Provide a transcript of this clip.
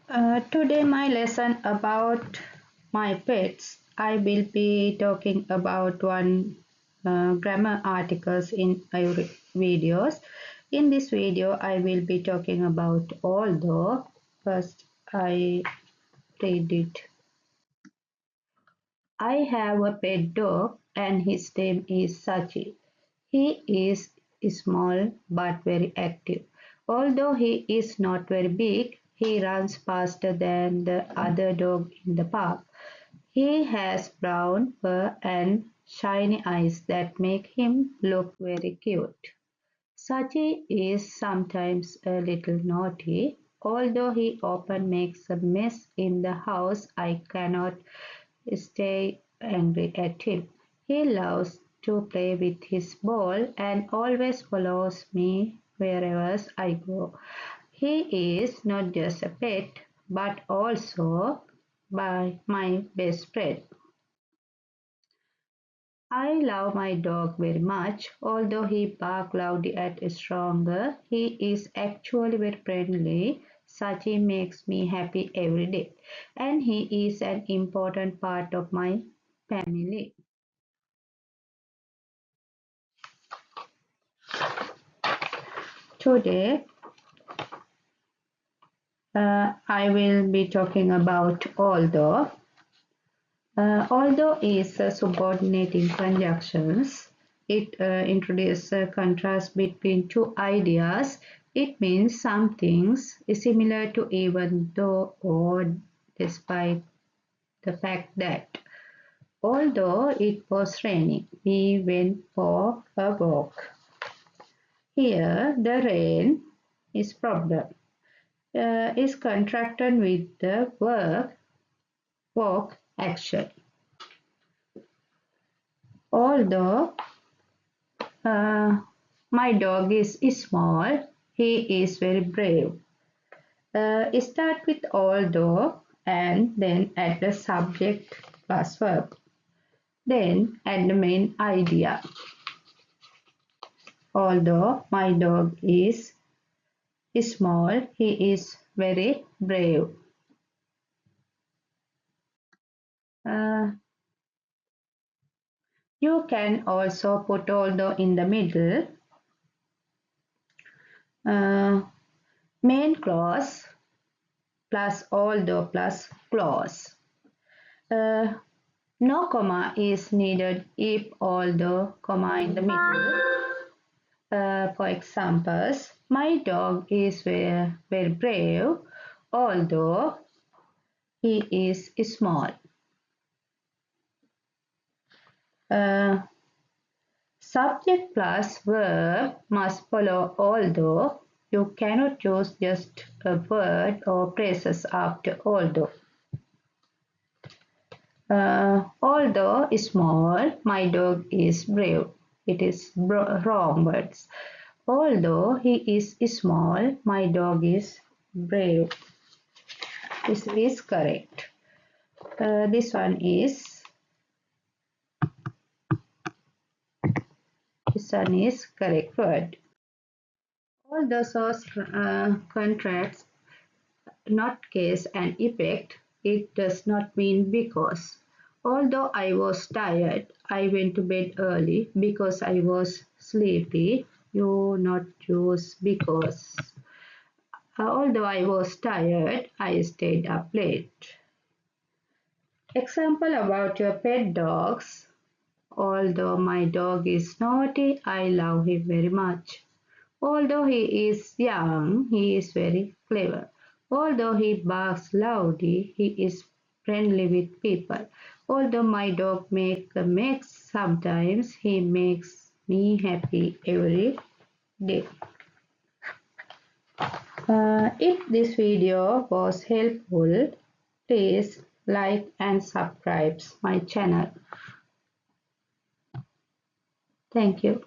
Today my lesson about my pets. I will be talking about one grammar articles in our videos. In this video I will be talking about although. First I read it. I have a pet dog and his name is Sachi. He is small but very active. Although he is not very big, he runs faster than the other dog in the park. He has brown fur and shiny eyes that make him look very cute. Sachi is sometimes a little naughty. Although he often makes a mess in the house, I cannot stay angry at him. He loves to play with his ball and always follows me wherever I go. He is not just a pet but also my best friend. I love my dog very much. Although he barks loudly and stronger, he is actually very friendly. Sachi makes me happy every day, and he is an important part of my family. Today, I will be talking about although. Although is subordinating conjunctions. It introduces a contrast between two ideas. It means something is similar to even though or despite the fact that. Although it was raining, we went for a walk. Here, the rain is problem is contracted with the walk action. Although my dog is small, he is very brave. Start with although and then add the subject plus verb. Then add the main idea. Although my dog is small, he is very brave. Uh, you can also put although in the middle. Main clause plus although plus clause. No comma is needed if although comma in the middle. For examples, my dog is very brave, although he is small. Subject plus verb must follow although. You cannot use just a word or phrases after although. Although small, my dog is brave. It is wrong words. Although he is small, my dog is brave. This is correct. This one is correct word. Although source contracts not case and effect, it does not mean because. Although I was tired, I went to bed early because I was sleepy. You not use because. Although I was tired, I stayed up late. Example about your pet dogs. Although my dog is naughty, I love him very much. Although he is young, he is very clever. Although he barks loudly, he is friendly with people. Although my dog makes a mess sometimes, he makes me happy every day. If this video was helpful, please like and subscribe my channel. Thank you.